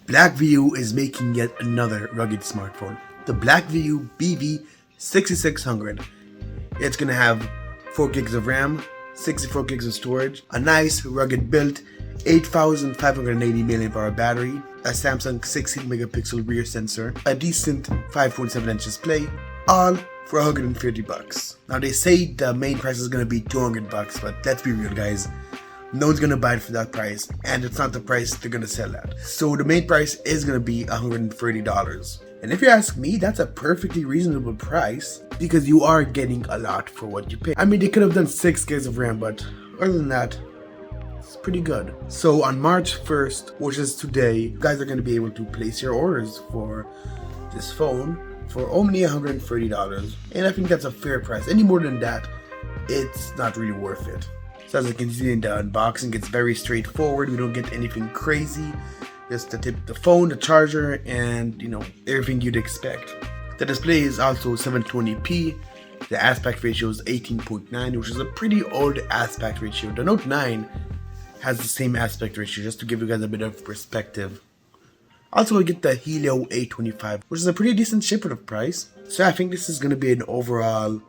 Blackview is making yet another rugged smartphone, the Blackview BV6600. It's gonna have 4 gigs of RAM, 64 gigs of storage, a nice rugged build, 8580 mAh battery, a Samsung 16 megapixel rear sensor, a decent 5.7 inch display, all for $150. Now they say the main price is gonna be $200, but let's be real, guys. No one's gonna buy it for that price, and it's not the price they're gonna sell at. So the main price is gonna be $130. And if you ask me, that's a perfectly reasonable price because you are getting a lot for what you pay. I mean, they could have done 6 gigs of RAM, but other than that, it's pretty good. So on March 1st, which is today, you guys are gonna be able to place your orders for this phone for only $130. And I think that's a fair price. Any more than that, it's not really worth it. So as you can see in the unboxing, it's very straightforward. We don't get anything crazy. Just the phone, the charger, and everything you'd expect. The display is also 720p. The aspect ratio is 18.9, which is a pretty old aspect ratio. The Note 9 has the same aspect ratio, just to give you guys a bit of perspective. Also, we get the Helio A25, which is a pretty decent ship for the price. So I think this is going to be an overall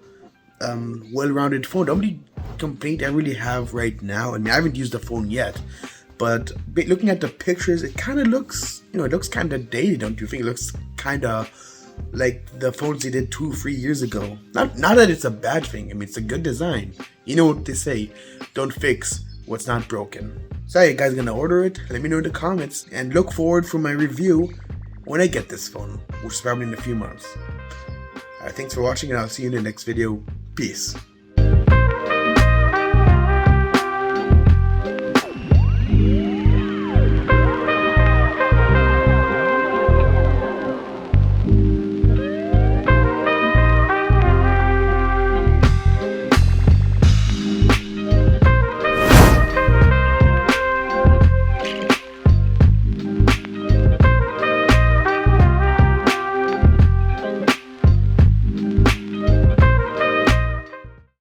well-rounded phone. The only complaint I really have right now, I mean, I haven't used the phone yet, but looking at the pictures, it kind of looks, it looks kind of dated, don't you think? It looks kind of like the phones they did 2 or 3 years ago. Not that it's a bad thing. I mean, it's a good design. You know what they say, don't fix what's not broken. So you guys gonna order it? Let me know in the comments, and look forward for my review when I get this phone, which is probably in a few months. Thanks for watching, and I'll see you in the next video. Peace.